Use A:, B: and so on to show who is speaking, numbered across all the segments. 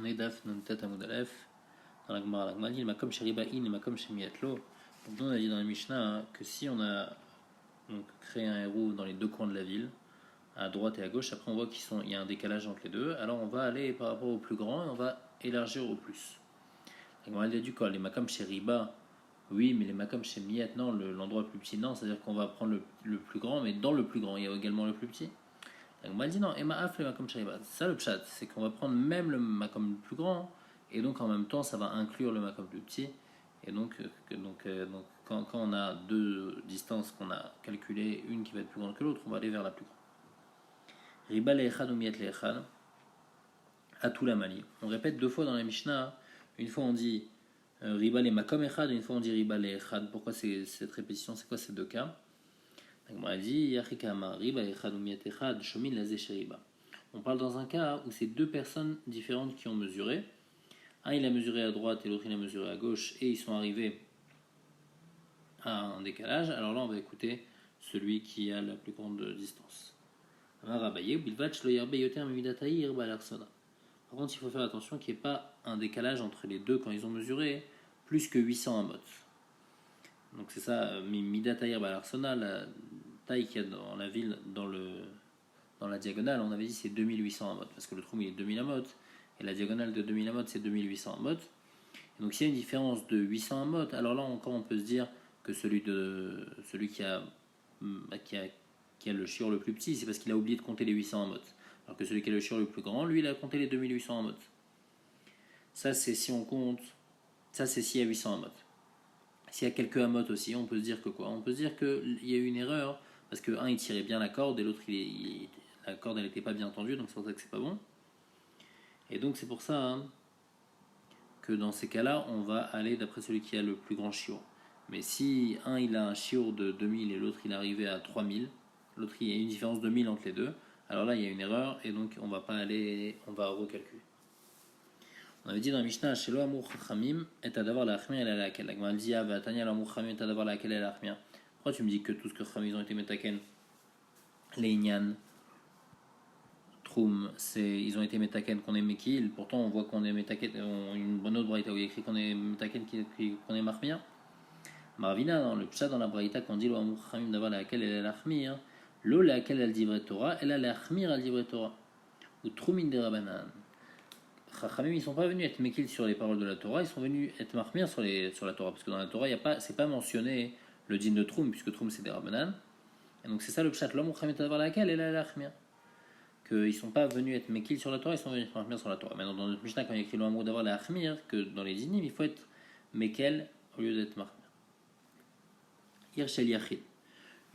A: On est Daf Nuntat Amud Aleph dans la Gemara. La Gemara dit le Makom Sheriba In et Makom Shemiatlo. Donc nous on a dit dans la Mishnah que si on a donc créé un héros dans les deux coins de la ville, à droite et à gauche, après on voit qu'il y a un décalage entre les deux, alors on va aller par rapport au plus grand et on va élargir au plus. La Gemara dit du quoi les Makom Sheriba, oui, mais les Makom Shemiat, non, l'endroit le plus petit, non, c'est-à-dire qu'on va prendre le plus grand, mais dans le plus grand, il y a également le plus petit. Donc, on dit non, Emma Af le Makom Shariba. C'est ça le pshat, c'est qu'on va prendre même le Makom le plus grand, et donc en même temps ça va inclure le Makom plus petit. Et donc, quand on a deux distances qu'on a calculées, une qui va être plus grande que l'autre, on va aller vers la plus grande. Riba le'echad ou miet le'echad, atou la mali. On répète deux fois dans la Mishnah, une fois on dit Riba le Makom echad, une fois on dit Riba le'echad. Pourquoi cette répétition? C'est quoi ces deux cas? On parle dans un cas où c'est deux personnes différentes qui ont mesuré. Un il a mesuré à droite et l'autre il a mesuré à gauche et ils sont arrivés à un décalage. Alors là on va écouter celui qui a la plus grande distance. Par contre il faut faire attention qu'il n'y ait pas un décalage entre les deux quand ils ont mesuré plus que 800 amot. Donc c'est ça, Mida Tahir Balarsona, la taille qu'il y a dans la ville, dans la diagonale, on avait dit c'est 2800 amot, parce que le trou il est 2000 amot, et la diagonale de 2000 amot c'est 2800 amot. Donc s'il y a une différence de 800 amot, alors là encore on peut se dire que celui qui a le shiur le plus petit, c'est parce qu'il a oublié de compter les 800 amot. Alors que celui qui a le shiur le plus grand, lui il a compté les 2800 amot. Ça c'est si on compte, ça c'est s'il y a 800 amot. S'il y a quelques amotes aussi, on peut se dire que quoi? On peut se dire qu'il y a eu une erreur, parce que un il tirait bien la corde et l'autre la corde elle n'était pas bien tendue, donc c'est pour ça que c'est pas bon. Et donc c'est pour ça que dans ces cas-là, on va aller d'après celui qui a le plus grand shiur. Mais si un il a un shiur de 2000 et l'autre il est arrivé à 3000, l'autre il y a une différence de 1000 entre les deux, alors là il y a une erreur et donc on va pas aller, on va recalculer. On avait dit dans la Mishnah, Shelo Amur Chachamim et Adavar la Achmir et la Lakel. La Gemara dit, Tanya la Amur Chachamim et Adavar la Lakel et la Achmir. Pourquoi tu me dis que tout ce que Chachamim ils ont été metaken, les Inyan, Troum, ils ont été metaken qu'on est Mekil, pourtant on voit qu'on est metaken, une bonne autre braïta où il y a écrit qu'on est metaken qu'on est Mahmir. Marvina, dans le pshat dans la braïta, qu'on dit, Lo Amur Chachamim Adavar la Lakel et la Achmir, Lo la Lakel al Divret Torah, et la Achmir al Divret Torah. Ou Troumin de Rabanan. Chachamim, ils ne sont pas venus être mekil sur les paroles de la Torah, ils sont venus être marmir sur la Torah, parce que dans la Torah, c'est pas mentionné le din de Troum, puisque Troum c'est des Rabbanan. Et donc c'est ça le pshat, l'homme ou d'avoir laquelle et la lachmir. Qu'ils ne sont pas venus être mekil sur la Torah, ils sont venus être marmir sur la Torah. Maintenant dans notre Mishnah, quand il y a écrit l'homme d'avoir la lachmir, que dans les dinim, il faut être mekel au lieu d'être marmir. Irshel Yachid,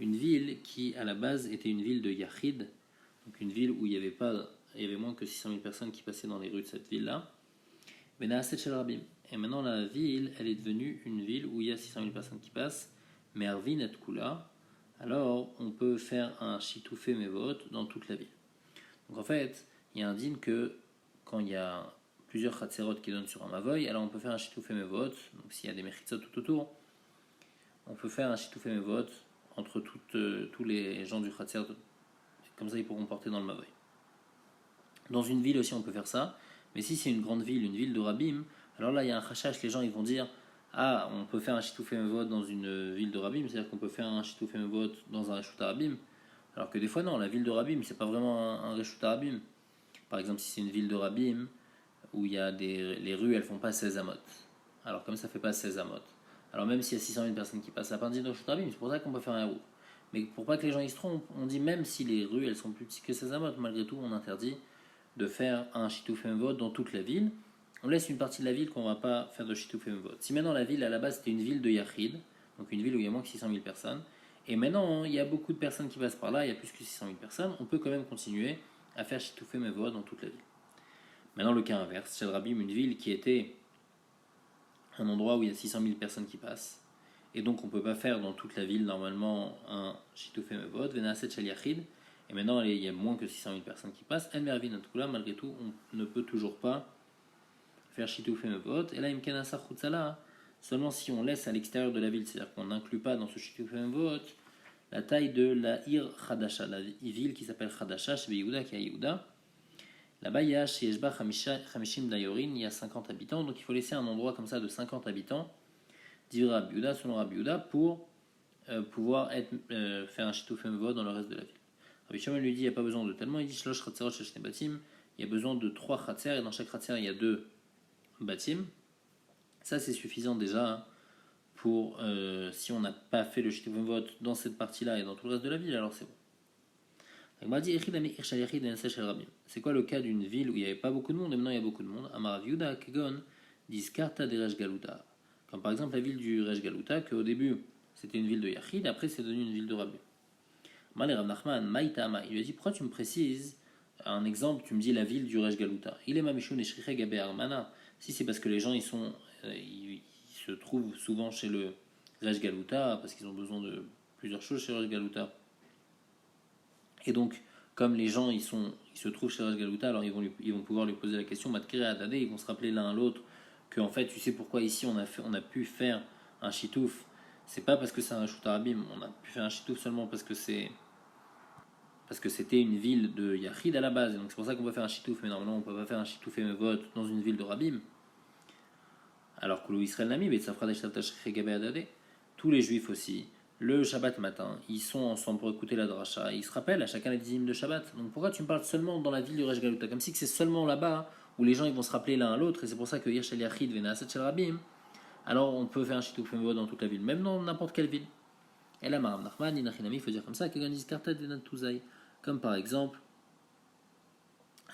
A: une ville qui à la base était une ville de Yachid, donc une ville où il y avait moins que 600 000 personnes qui passaient dans les rues de cette ville-là. Et maintenant, la ville, elle est devenue une ville où il y a 600 000 personnes qui passent. Mais Arvin et Kula, alors on peut faire un Shitoufé Mevot dans toute la ville. Donc en fait, il y a un din que quand il y a plusieurs Khatserot qui donnent sur un Mavoy, alors on peut faire un Shitoufé Mevot. Donc s'il y a des Mechitsot tout autour, on peut faire un Shitoufé Mevot entre tous les gens du Khatser. Comme ça, ils pourront porter dans le Mavoy. Dans une ville aussi on peut faire ça, mais si c'est une grande ville, une ville de Rabim, alors là il y a un chachash, les gens ils vont dire on peut faire un Shitoufé Mevot dans une ville de Rabim, c'est-à-dire qu'on peut faire un Shitoufé Mevot dans un Reshut Rabim, alors que des fois non, la ville de Rabim c'est pas vraiment un Reshut Rabim. Par exemple si c'est une ville de Rabim où il y a les rues elles font pas 16 amot, alors comme ça fait pas 16 amot, alors même s'il y a 600 000 personnes qui passent à part de Reshut Rabim, c'est pour ça qu'on peut faire un héros. Mais pour pas que les gens ils se trompent, on dit même si les rues elles sont plus petites que 16 amot, malgré tout on interdit de faire un Shitoufé Mevot dans toute la ville. On laisse une partie de la ville qu'on ne va pas faire de Shitoufé Mevot. Si maintenant la ville à la base c'était une ville de Yachid, donc une ville où il y a moins que 600 000 personnes, et maintenant il y a beaucoup de personnes qui passent par là, il y a plus que 600 000 personnes, on peut quand même continuer à faire Shitoufé Mevot dans toute la ville. Maintenant le cas inverse, chez le Rabim, une ville qui était un endroit où il y a 600 000 personnes qui passent, et donc on ne peut pas faire dans toute la ville normalement un Shitoufé Mevot, Venaset Shel Yachid. Et maintenant, il y a moins que 600 000 personnes qui passent. Malgré tout, on ne peut toujours pas faire Shitoufé Mevot. Et là, seulement si on laisse à l'extérieur de la ville, c'est-à-dire qu'on n'inclut pas dans ce Shitoufé Mevot la taille de la Ir Chadasha, la ville qui s'appelle Chadasha, chez Yehuda, qui est à Yehuda. Là-bas, il y a chez Eshba Hamishim Dayorin, il y a 50 habitants, donc il faut laisser un endroit comme ça de 50 habitants, dit Rabbi Yehuda, selon Rabbi Yehuda, pour pouvoir faire un shituf emvod dans le reste de la ville. Rabbi Shimon lui dit il n'y a pas besoin de tellement, il dit shlosh chatzerot shel shnei batim, il y a besoin de 3 chatzer, et dans chaque chatzer il y a 2 batim. Ça c'est suffisant déjà hein, pour si on n'a pas fait le shituf emvod dans cette partie-là et dans tout le reste de la ville, alors c'est bon. C'est quoi le cas d'une ville où il n'y avait pas beaucoup de monde et maintenant il y a beaucoup de monde? Amar Viuda Kegon discarta de Resh Galuta. Comme par exemple la ville du Resh Galuta, qu'au début c'était une ville de Yachid, après c'est devenu une ville de Rabbi. Mal Rav Nachman, Maïtama, il lui a dit pourquoi tu me précises un exemple, tu me dis la ville du Resh Galuta. Il est Mamishun et Shriche Gabe Armana. Si c'est parce que les gens ils se trouvent souvent chez le Resh Galuta parce qu'ils ont besoin de plusieurs choses chez le Resh Galuta. Et donc, comme les gens ils se trouvent chez Resh Galuta, alors ils vont pouvoir lui poser la question, Matkire Adade, ils vont se rappeler l'un à l'autre que en fait, tu sais pourquoi ici on a pu faire un chitouf. C'est pas parce que c'est un Reshut Arabim, on a pu faire un chitouf seulement parce que c'était une ville de Yachid à la base, et donc c'est pour ça qu'on peut faire un chitouf, mais normalement on peut pas faire un chitouf et mevot dans une ville de Rabim. Alors que l'Israël Nami, tous les juifs aussi, le Shabbat matin, ils sont ensemble pour écouter la dracha, ils se rappellent à chacun les dixièmes de Shabbat. Donc pourquoi tu me parles seulement dans la ville du Resh Galuta, comme si c'est seulement là-bas où les gens ils vont se rappeler l'un à l'autre, et c'est pour ça que Yershel Yachid Venasat Shel Rabim, alors on peut faire un Shituf Mevod dans toute la ville, même dans n'importe quelle ville. Et là, Maram Nachman, Inachinami, il faut dire comme ça, comme par exemple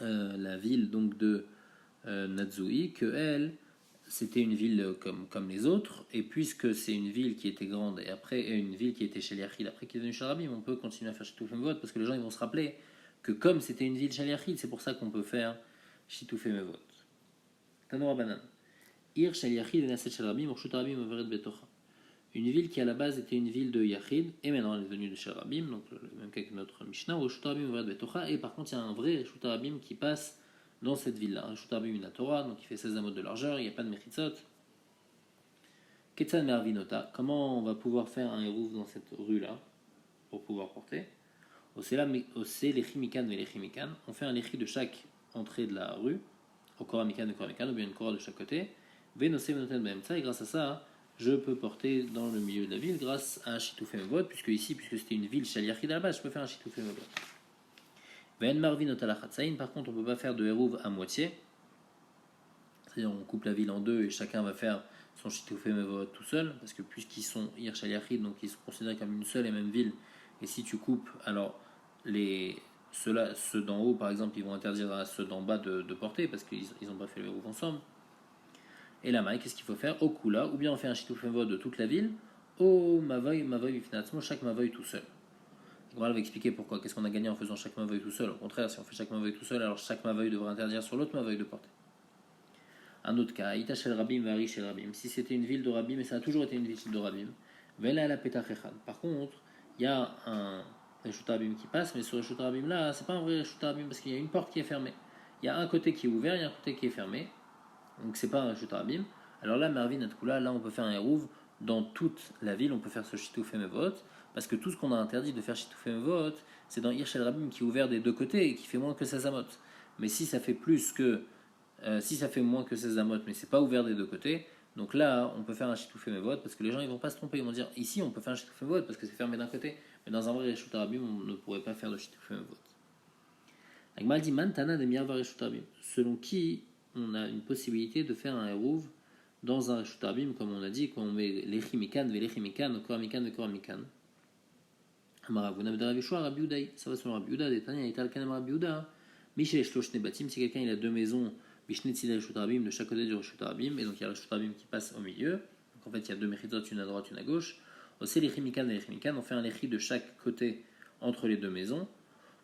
A: la ville donc de Natzoui, que elle, c'était une ville comme les autres, et puisque c'est une ville qui était grande, et après une ville qui était chez Yachid, après qui est devenue chez Rabim, on peut continuer à faire Shituf Mevod, parce que les gens ils vont se rappeler que comme c'était une ville chez Yachid, c'est pour ça qu'on peut faire Shituf Mevod. Tanora Banan. Ir shel Yachid et Naset shel Rabim, Urshut Rabim Overet Betocha. Une ville qui à la base était une ville de Yachid, et maintenant elle est devenue de Shel Rabim, donc le même cas que notre Mishnah, Urshut Rabim Overet Betocha, et par contre il y a un vrai Urshut Rabim qui passe dans cette ville-là. Urshut Rabim une Torah, donc il fait 16 amot de largeur, il n'y a pas de Mechitzot. Ketzan Mervinota, comment on va pouvoir faire un hérouf dans cette rue-là, pour pouvoir porter? Osé l'echimikan et l'echimikan, on fait un lechi de chaque entrée de la rue, au koramikan ou bien une kora de chaque côté, et grâce à ça, je peux porter dans le milieu de la ville grâce à un shituf mevod, puisque c'était une ville shaliachid à la base, je peux faire un shituf mevod. Par contre, on ne peut pas faire de hérouv à moitié, c'est-à-dire on coupe la ville en deux et chacun va faire son shituf mevod tout seul, parce que puisqu'ils sont ir shaliachid, donc ils sont considérés comme une seule et même ville, et si tu coupes, alors ceux d'en haut, par exemple, ils vont interdire à ceux d'en bas de porter parce qu'ils n'ont pas fait le hérouf ensemble. Et la maille, qu'est-ce qu'il faut faire? Au kula, ou bien on fait un shituf mevod de toute la ville, au mavoy finalement chaque mavoy tout seul. On va expliquer pourquoi. Qu'est-ce qu'on a gagné en faisant chaque mavoy tout seul? Au contraire, si on fait chaque mavoy tout seul, alors chaque mavoy devrait interdire sur l'autre mavoy de porter. Un autre cas, Ita shel Rabim, Vari shel Rabim. Si c'était une ville de Rabim, et ça a toujours été une ville de Rabim, Vela la petach echad. Par contre, il y a un Reshut Rabim qui passe, mais ce Reshut Rabim là, c'est pas un vrai Reshut Rabim parce qu'il y a une porte qui est fermée. Il y a un côté qui est ouvert, il y a un côté qui est fermé. Donc c'est pas un Reshut Rabim. Alors là, Marvin Atkula, là on peut faire un hérouv dans toute la ville, on peut faire ce Shituf Mevot, parce que tout ce qu'on a interdit de faire Shituf Mevot, c'est dans Irshel Rabim qui est ouvert des deux côtés et qui fait moins que 16 amot. Mais si ça fait moins que 16 amot, mais c'est pas ouvert des deux côtés, donc là on peut faire un Shituf Mevot, parce que les gens ils vont pas se tromper, ils vont dire ici on peut faire un Shituf Mevot parce que c'est fermé d'un côté, mais dans un vrai Reshut Rabim on ne pourrait pas faire de Shituf Mevot. Agmal dit Mantana de Mirva Reshut Rabim, selon qui on a une possibilité de faire un hérouv dans un Reshut Rabim, comme on a dit, quand on met l'echimikan, velechimikan, ou koramikan, vekoramikan. Amaravuna b'daravichoua, Rabbi Uday, ça va selon Rabbi Uda, détania, ital kanem Rabbi Uda, Michel Shlosh Nebatim, si quelqu'un il a deux maisons, Bishnet Tzidei Reshut Rabim, de chaque côté du Reshut Rabim, et donc il y a le Reshut Rabim qui passe au milieu, donc en fait il y a deux mechitzot, une à droite, une à gauche. Aussi l'echimikan, velechimikan, on fait un lechi de chaque côté entre les deux maisons,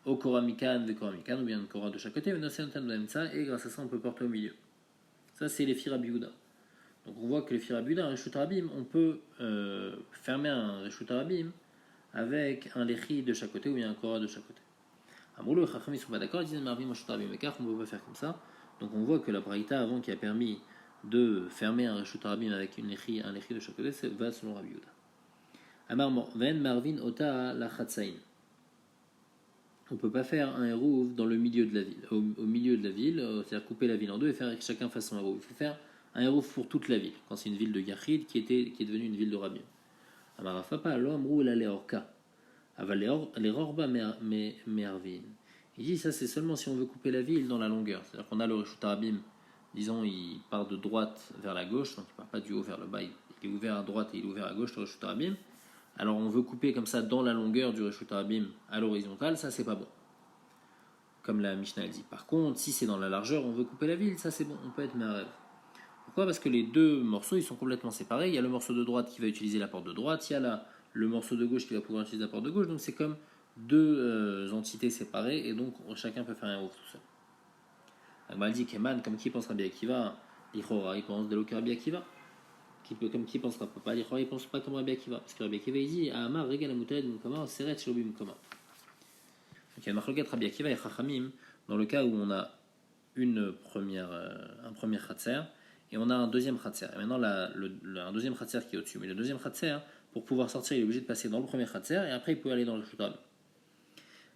A: au koramikan, vekoramikan, ou bien une kora de chaque côté, et grâce à ça on peut porter au milieu. Ça c'est les Rabbi Uda. Donc on voit que les Rabbi Uda, un Reshut Rabim, on peut fermer un Reshut Rabim avec un lechi de chaque côté ou bien un kora de chaque côté. Amoulou et Chacham ils sont pas d'accord, ils disent Marvim Reshut Rabim Ekar, on ne peut pas faire comme ça. Donc on voit que la Braïta avant qui a permis de fermer un Reshut Rabim avec un lechi de chaque côté, va selon Rabbi Uda. Amar Ven Marvin Ota la Chatzain. on ne peut pas faire un hérouv dans le milieu de la ville, au milieu de la ville, c'est-à-dire couper la ville en deux et faire que chacun fasse son hérouv. Il faut faire un hérouv pour toute la ville, quand c'est une ville de Yachid qui est devenue une ville de Rabim. Amarafapa, l'homme roule à l'Eorka. Les Rorba Mervin. Il dit ça c'est seulement si on veut couper la ville dans la longueur. C'est-à-dire qu'on a le Reshut Rabim, disons il part de droite vers la gauche, donc il ne part pas du haut vers le bas, il est ouvert à droite et il est ouvert à gauche, le Reshut Rabim. Alors on veut couper comme ça dans la longueur du Reshut Rabim à l'horizontale, ça c'est pas bon. Comme la Mishnah dit. Par contre, si c'est dans la largeur, on veut couper la ville, ça c'est bon, on peut être Me'arev. Pourquoi ? Parce que les deux morceaux ils sont complètement séparés. Il y a le morceau de droite qui va utiliser la porte de droite, il y a le morceau de gauche qui va pouvoir utiliser la porte de gauche, donc c'est comme deux entités séparées et donc chacun peut faire un ouf tout seul. Agmal dit Keman, comme qui pense Rabbi Akiva, l'Ichora, il pense de l'Oka Rabbi Akiva. Comme qui pensera pas l'Ichora, il pense pas comme Rabbi Akiva. Parce que Rabbi Akiva il dit Amar Regal Amutared Mukama, Seret Shelobim Mukama. Donc il y a une marloquette Rabbi Akiva et Chachamim dans le cas où on a un premier Khatser et on a un deuxième Khatser. Et maintenant un deuxième Khatser qui est au-dessus. Mais le deuxième Khatser, pour pouvoir sortir, il est obligé de passer dans le premier Khatser et après il peut aller dans le Shutram.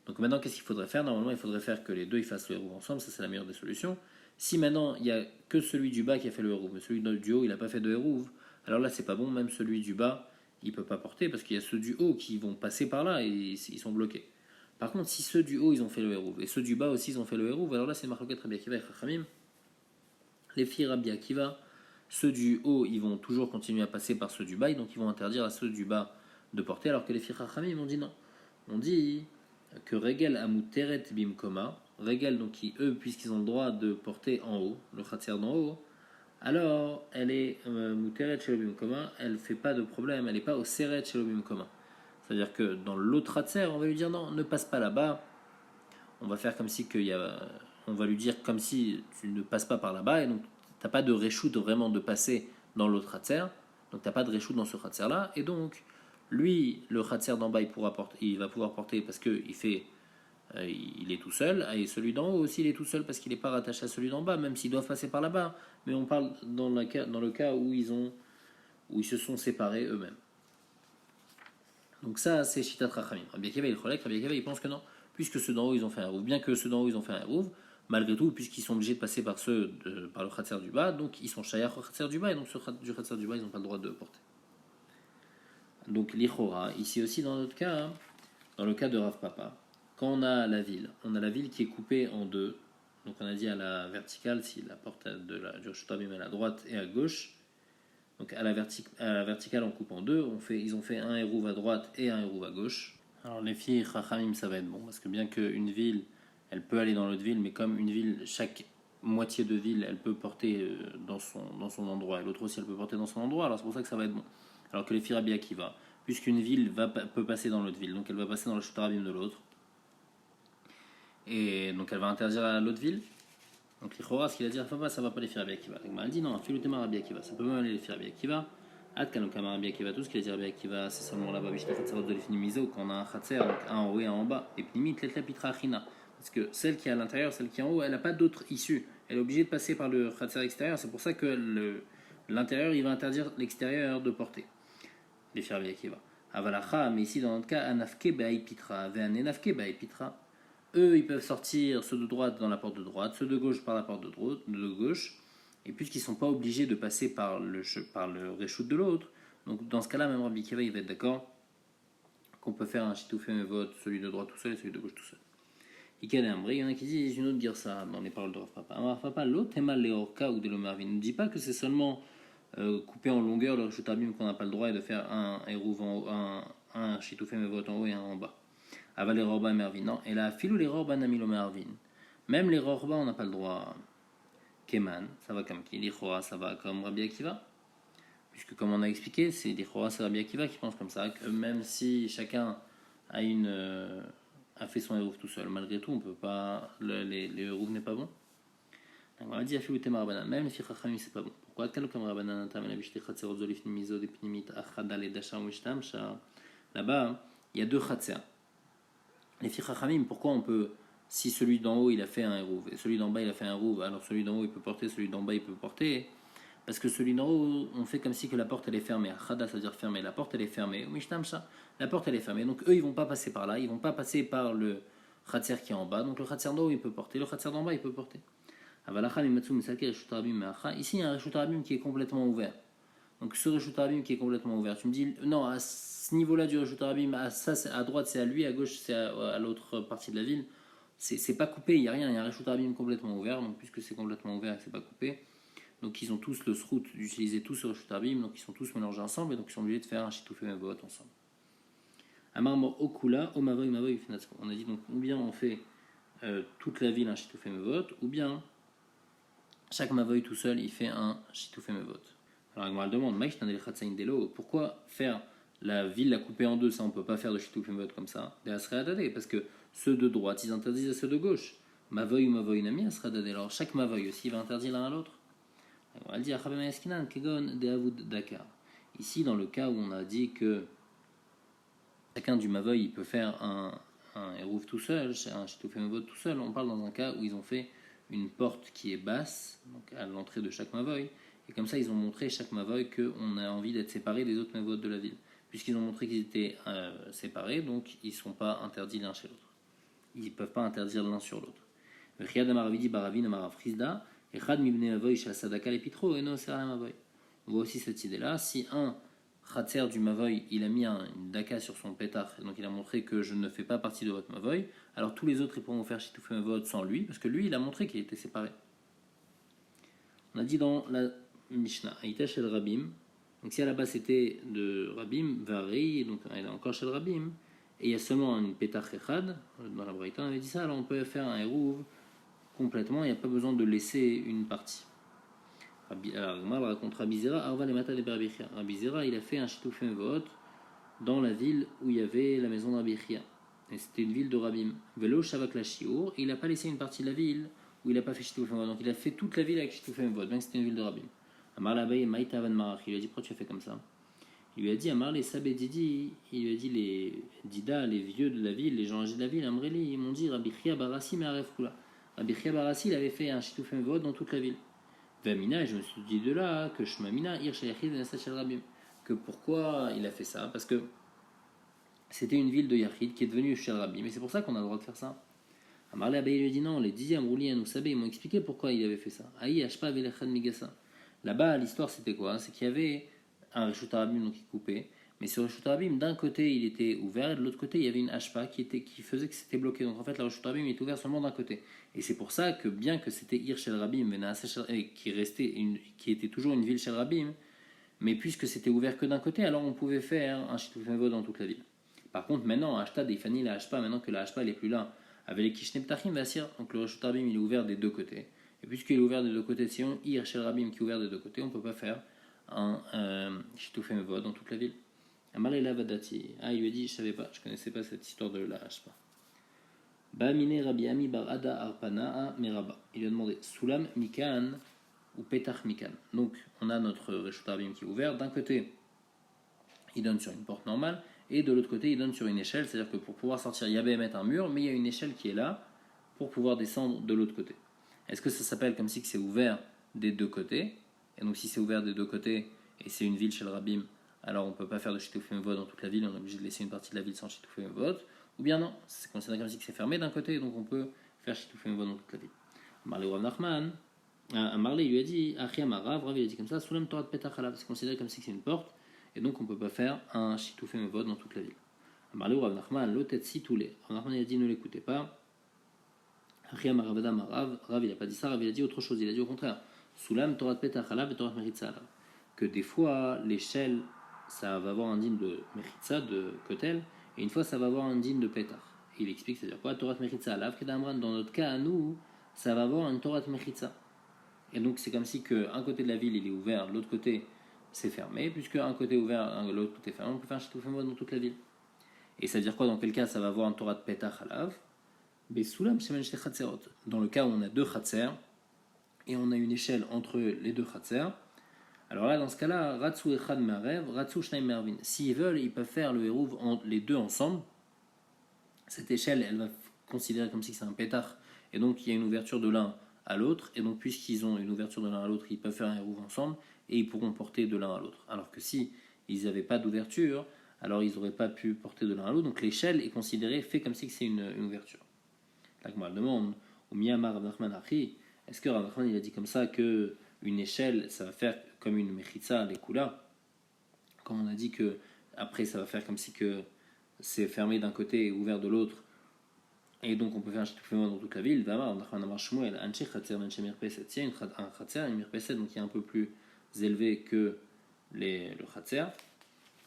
A: Donc maintenant, qu'est-ce qu'il faudrait faire ? Normalement, il faudrait faire que les deux ils fassent le hérouv ensemble, ça c'est la meilleure des solutions. Si maintenant il n'y a que celui du bas qui a fait le hérouv, mais celui du haut il n'a pas fait de hérouv, alors là c'est pas bon, même celui du bas il peut pas porter parce qu'il y a ceux du haut qui vont passer par là et ils sont bloqués. Par contre, si ceux du haut ils ont fait le hérouv et ceux du bas aussi ils ont fait le hérouv, alors là c'est marloquet Rabbi Akiva et Chachamim. Les filles Rabbi Akiva, ceux du haut ils vont toujours continuer à passer par ceux du bas, donc ils vont interdire à ceux du bas de porter, alors que les filles Chachamim ont dit non. On dit que Regel Amuteret Bimkoma, Regel donc qui eux puisqu'ils ont le droit de porter en haut, le Khatser d'en haut, alors elle est Muteret Shelobim Koma, elle fait pas de problème, elle n'est pas au Seret Shelobim Koma. C'est-à-dire que dans l'autre Khatser, on va lui dire non, ne passe pas là-bas. On va faire comme si on va lui dire comme si tu ne passes pas par là-bas et donc t'as pas de reshoot vraiment de passer dans l'autre Khatser. Donc t'as pas de reshoot dans ce Khatser là et donc lui le Khatser d'en bas il va pouvoir porter parce que il est tout seul et celui d'en haut aussi il est tout seul parce qu'il n'est pas rattaché à celui d'en bas même s'ils doivent passer par là-bas. Mais on parle dans le cas où ils se sont séparés eux-mêmes. Donc ça, c'est Shitat Rachamim. Rabbi Akiva, il pense que non, puisque ceux d'en haut, ils ont fait un rouvre, bien que ceux d'en haut, ils ont fait un rouvre, malgré tout, puisqu'ils sont obligés de passer par par le Khatser du bas, donc ils sont shayach au Khatser du bas, et donc du Khatser du bas, ils n'ont pas le droit de porter. Donc l'Ichora, ici aussi dans notre cas, dans le cas de Rav Papa, quand on a la ville qui est coupée en deux, donc on a dit à la verticale, si la porte du Shtabim est à droite et à gauche, donc à la verticale on coupe en deux, ils ont fait un hérouv à droite et un hérouv à gauche. Alors les filles Chachamim ça va être bon parce que bien qu'une ville elle peut aller dans l'autre ville, mais comme une ville, chaque moitié de ville elle peut porter dans son endroit et l'autre aussi elle peut porter dans son endroit, alors c'est pour ça que ça va être bon. Alors que les filles Rabbi Akiva, puisqu'une ville peut passer dans l'autre ville, donc elle va passer dans le Shtarabim de l'autre et donc elle va interdire à l'autre ville. Donc l'Ichora, ce qu'il a dit à Faba, ça va pas les faire Rabbi Akiva. Il m'a dit non, Filutema Rabbi Akiva, ça peut même aller les faire Rabbi Akiva. Ad Kanokama Rabbi Akiva, tout ce qu'il a dit Rabbi Akiva, c'est seulement là-bas, Bishta Khatzerot de l'Ifni Miso, quand on a un Khatser, donc un en haut et un en bas. Et Pnimi, Tletla Pitra Achina. Parce que celle qui est à l'intérieur, celle qui est en haut, elle n'a pas d'autre issue. Elle est obligée de passer par le Khatser extérieur, c'est pour ça que l'intérieur, il va interdire l'extérieur de porter. Les faire Rabbi Akiva. Avalacha, mais ici dans notre cas, Anafke Ba'i Pitra, Ve'anenafke Ba'i Pitra. Eux, ils peuvent sortir ceux de droite dans la porte de droite, ceux de gauche par la porte de gauche, et puisqu'ils ne sont pas obligés de passer par le reshoot de l'autre, donc dans ce cas-là, même Rabbi Akiva, il va être d'accord qu'on peut faire un chitoufé mevot, celui de droite tout seul et celui de gauche tout seul. Il y en a qui disent une autre girsa dans les paroles de Rav Papa. Rav Papa, l'autre mal leorka ou de l'omarvin. Ne dit pas que c'est seulement couper en longueur le reshoot abim qu'on n'a pas le droit et de faire un hérouv un chitoufé mevot en haut et un en bas. Aval les Rorba et Mervin. Non, et là, filou les Rorba Namilo Mervin. Même les Rorba, on n'a pas le droit. Keman, ça va comme qui? L'Ichora, ça va comme Rabbi Akiva. Puisque, comme on a expliqué, c'est l'Ichora, c'est Rabbi Akiva qui pense comme ça. Que même si chacun a fait son hérouv tout seul, malgré tout, on peut pas. Les hérouv n'est pas bon. Donc, on a dit Afilou Tema Rabbanan. Même les Fichachamim, c'est pas bon. Pourquoi? Comme Rabbanan, Tamela Bishte Khatserot Zolif Mizo, des Pnimit, Achadal et Dasha Mishtam, là-bas, il y a deux Khatser. Les filles Chachamim, pourquoi on peut, si celui d'en haut il a fait un hérouv et celui d'en bas il a fait un hérouv, alors celui d'en haut il peut porter, celui d'en bas il peut porter, parce que celui d'en haut on fait comme si que la porte elle est fermée. Chada, ça veut dire fermée, la porte elle est fermée. La porte elle est fermée, donc eux ils vont pas passer par là, ils vont pas passer par le Khatser qui est en bas, donc le Khatser d'en haut il peut porter, le Khatser d'en bas il peut porter. Ici il y a un Reshut Rabim qui est complètement ouvert. Donc ce Reshut Rabim qui est complètement ouvert, tu me dis non, à ce niveau-là du Reshut Rabim, à droite c'est à lui, à gauche c'est à l'autre partie de la ville. C'est pas coupé, il n'y a rien, il y a un Reshut Rabim complètement ouvert, donc puisque c'est complètement ouvert et que c'est pas coupé, donc ils ont tous le srout d'utiliser tout ce Reshut Rabim, donc ils sont tous mélangés ensemble et donc ils sont obligés de faire un Shituf et Mevot ensemble. Amar Okula, Omavoy, Mavoy, on a dit donc ou bien on fait toute la ville un Shituf et Mevot, ou bien chaque Mavoy tout seul il fait un Shituf et Mevot. Alors Agmar demande, pourquoi faire la ville la couper en deux, ça on peut pas faire de Shituf et Mevot comme ça, parce que ceux de droite ils interdisent à ceux de gauche. Mavoy ou Mavoy Nami Asradade, alors chaque Mavoy aussi va interdire l'un à l'autre. Elle dit ici dans le cas où on a dit que chacun du Mavoy il peut faire un Eruv tout seul, un Shituf et Mevot tout seul, on parle dans un cas où ils ont fait une porte qui est basse, donc à l'entrée de chaque Mavoy, et comme ça ils ont montré chaque Mavoy qu'on a envie d'être séparés des autres Mavots de la ville. Puisqu'ils ont montré qu'ils étaient séparés, donc ils ne sont pas interdits l'un chez l'autre. Ils ne peuvent pas interdire l'un sur l'autre. On voit aussi cette idée-là. Si un Khatser du Mavoy, il a mis une daka sur son pétard, donc il a montré que je ne fais pas partie de votre Mavoy, alors tous les autres ils pourront faire Shituf Mavot sans lui, parce que lui il a montré qu'il était séparé. On a dit dans la Mishnah, Aïta shel Rabim, donc si à la base c'était de Rabim, Vari, donc elle est encore shel Rabim, et il y a seulement une pétach echad, dans la Braïta on avait dit ça, alors on peut faire un Eruv complètement, il n'y a pas besoin de laisser une partie. Alors, Gmar raconte Rabbi Zera, Arva le Mata de Berabichia. Rabbi Zera, il a fait un Shituf Mevot dans la ville où il y avait la maison d'Abichia. Et c'était une ville de Rabim. Velo Shavak la Shiur, il n'a pas laissé une partie de la ville où il n'a pas fait Shituf Mevot. Donc il a fait toute la ville avec Shituf Mevot, bien que c'était une ville de Rabim. Amar Labay Maïta Van Marach, il lui a dit pourquoi tu as fait comme ça. Il lui a dit Amar les Sabedidi, il lui a dit les Dida, les vieux de la ville, les gens âgés de la ville, Amreli, ils m'ont dit Rabbi Chia Barassi Me'aref Kula. Rabbi Chia Barassi, il avait fait un Shituf Mevot dans toute la ville. Vamina, et je me suis dit de là que Shmamina, Irshayachid, Nasachel Rabim. Que pourquoi il a fait ça? Parce que c'était une ville de Yachid qui est devenue Shel Rabim, et c'est pour ça qu'on a le droit de faire ça. Amarle Abaye lui dit non, les dixièmes Rouli Anoussabé, ils m'ont expliqué pourquoi il avait fait ça. Aïe, Ashpa Velechad Migasa. Là-bas, l'histoire c'était quoi? C'est qu'il y avait un Reshut Rabim donc qui coupait, mais ce Reshut Rabim, d'un côté il était ouvert, et de l'autre côté il y avait une Ashpa qui faisait que c'était bloqué. Donc en fait, le Reshut Rabim est ouvert seulement d'un côté. Et c'est pour ça que bien que c'était Ir Shel Rabim, qui était toujours une ville Shel Rabim, mais puisque c'était ouvert que d'un côté, alors on pouvait faire un Shituf Mevot dans toute la ville. Par contre, maintenant, Ashta Defani la Ashpa, maintenant que la Ashpa n'est plus là, avec les Kishne Ptachim Vassir, donc le Reshut Rabim il est ouvert des deux côtés. Et puisqu'il est ouvert des deux côtés, si on Ir Shel Rabim qui est ouvert des deux côtés, on ne peut pas faire un Shituf Mevot dans toute la ville. Amarela Vadati, il lui a dit, je ne savais pas, je ne connaissais pas cette histoire de la Ashpa. Bamine Rabbi Ami Bar Ada Arpana Meraba. Il lui a demandé Sulam Mikan ou Petach Mikan. Donc on a notre Reshut Rabim qui est ouvert. D'un côté, il donne sur une porte normale, et de l'autre côté, il donne sur une échelle. C'est-à-dire que pour pouvoir sortir, il y avait mettre un mur, mais il y a une échelle qui est là pour pouvoir descendre de l'autre côté. Est-ce que ça s'appelle comme si c'est ouvert des deux côtés? Et donc si c'est ouvert des deux côtés et c'est une ville chez le Rabim, alors on ne peut pas faire de Shituf Mevot dans toute la ville, on est obligé de laisser une partie de la ville sans Shituf Mevot. Ou bien non, c'est considéré comme si c'est fermé d'un côté, donc on peut faire Shituf Mevot dans toute la ville. Marley Rav Nachman, Marley lui a dit, Achiam Rav, Rav il a dit comme ça, Sulam Torah Petach Alav, c'est considéré comme si c'est une porte, et donc on ne peut pas faire un Shituf Mevot dans toute la ville. Marley Rav Nachman, Lotet si tous les. Rav Nachman il a dit, ne l'écoutez pas. Achiam Ravadam Rav, Rav il n'a pas dit ça, Rav il a dit autre chose, il a dit au contraire, Sulam Torah Petach Alav et Torah Meritza Alav. Que des fois, l'échelle, ça va avoir un digne de Meritza, de Kotel, et une fois ça va avoir un digne de Pétar. Il explique, c'est-à-dire quoi? Torah Mechitza alav kedamran. Dans notre cas à nous, ça va avoir une Torah Mechitza. Et donc c'est comme si un côté de la ville il est ouvert, de l'autre côté c'est fermé, puisque un côté est ouvert, l'autre côté est fermé, on peut faire un Shituf Mevot dans toute la ville. Et ça veut dire quoi? Dans quel cas ça va avoir un Torah de Pétar alav? Besulam shemen shte chatzerot. Dans le cas où on a deux chatzer et on a une échelle entre les deux chatzer. Alors là, dans ce cas-là, Ratsu Echad Me'arev, Ratsu Shnaim Me'arvin. S'ils veulent, ils peuvent faire le Hérouv les deux ensemble. Cette échelle, elle va considérer comme si c'est un pétard. Et donc, il y a une ouverture de l'un à l'autre. Et donc, puisqu'ils ont une ouverture de l'un à l'autre, ils peuvent faire un Hérouv ensemble. Et ils pourront porter de l'un à l'autre. Alors que si ils n'avaient pas d'ouverture, alors ils n'auraient pas pu porter de l'un à l'autre. Donc, l'échelle est considérée, fait comme si c'est une ouverture. La Gemara demande, ou Miyamar Rav Nachman Achi, est-ce que Rav Nachman il a dit comme ça que une échelle, ça va faire comme une mechitza, les kula, comme on a dit que après ça va faire comme si que c'est fermé d'un côté et ouvert de l'autre, et donc on peut faire un chitouflement dans toute la ville. D'abord, s'il y a un khatser, une mirpeset, donc qui est un peu plus élevé que le khatser,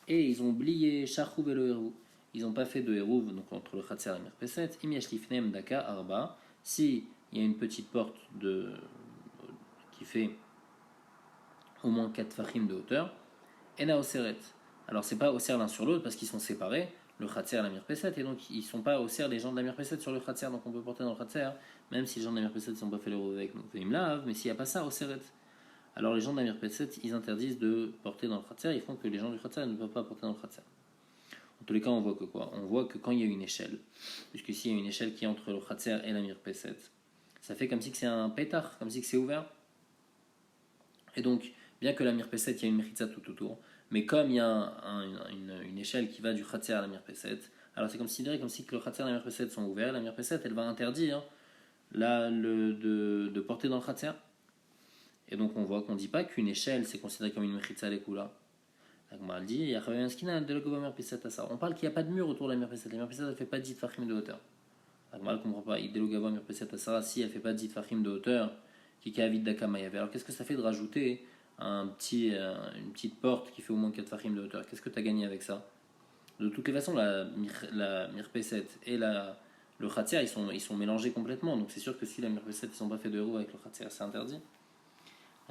A: et ils ont oublié shachou velo eruv. Ils n'ont pas fait de eruv donc entre le khatser et la mirpeset. Im yesh lifnem daka arba, si il y a une petite porte qui fait au moins 4 fachim de hauteur, ena oseret. Alors c'est pas osser l'un sur l'autre parce qu'ils sont séparés, le khatser et la mirpeset, et donc ils sont pas osser les gens de la mirpeset sur le khatser, donc on peut porter dans le khatser, même si les gens de la mirpeset n'ont pas fait l'eruv avec, donc ils me lavent, mais s'il n'y a pas ça, oseret. Alors les gens de la mirpeset, ils interdisent de porter dans le khatser, ils font que les gens du khatser ne peuvent pas porter dans le khatser. En tous les cas, on voit que quoi? On voit que quand il y a une échelle, puisque s'il y a une échelle qui est entre le khatser et la mirpeset, ça fait comme si que c'est un pétard, comme si que c'est ouvert. Et donc, bien que la mirpeset, il y a une mechitza tout autour, mais comme il y a une échelle qui va du khatser à la mirpeset, alors c'est considéré comme si que le khatser et la mirpeset sont ouverts, la mirpeset, elle va interdire de porter dans le khatser. Et donc on voit qu'on ne dit pas qu'une échelle c'est considéré comme une mechitza lekula. La Gemara dit, on parle qu'il n'y a pas de mur autour de la mirpeset. La mirpeset elle ne fait pas 10 fachim de hauteur. La Gemara ne comprend pas. Idelogava mirpeset asara, si elle ne fait pas 10 fachim de hauteur, qui kavid dakamayave. Alors qu'est-ce que ça fait de rajouter une petite porte qui fait au moins 4 fachim de hauteur? Qu'est-ce que tu as gagné avec ça? De toutes les façons, la mirpeset et le khatser ils sont mélangés complètement. Donc c'est sûr que si la mirpeset ils sont pas fait de héros avec le khatser, c'est interdit.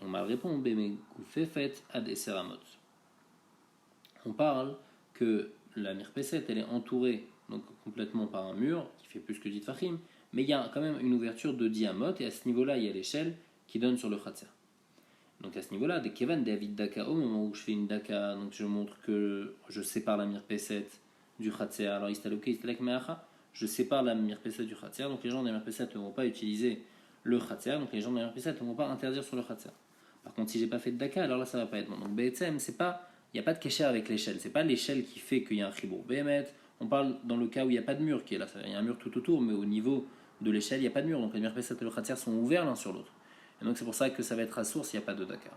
A: On m'a répondu, mais fait ad eseramot. On parle que la mirpeset elle est entourée donc complètement par un mur qui fait plus que 10 fachim, mais il y a quand même une ouverture de 10 amot, et à ce niveau-là il y a l'échelle qui donne sur le khatser. Donc à ce niveau-là, dès Kevan David Daka, au moment où je fais une Daka, donc je montre que je sépare la mirpeset du khatser. Alors je sépare la mirpeset du khatser, donc les gens de la mirpeset ne vont pas utiliser le khatser, donc les gens de la mirpeset ne vont pas interdire sur le khatser. Par contre, si j'ai pas fait de Daka, alors là ça va pas être bon. Donc BTM, c'est pas, il n'y a pas de kécher avec l'échelle, c'est pas l'échelle qui fait qu'il y a un chibour. Bémet, on parle dans le cas où il n'y a pas de mur qui est là, il y a un mur tout autour, mais au niveau de l'échelle il n'y a pas de mur, donc les mirpeset et le khatser sont ouverts l'un sur l'autre. Et donc c'est pour ça que ça va être à source, il n'y a pas de Daka.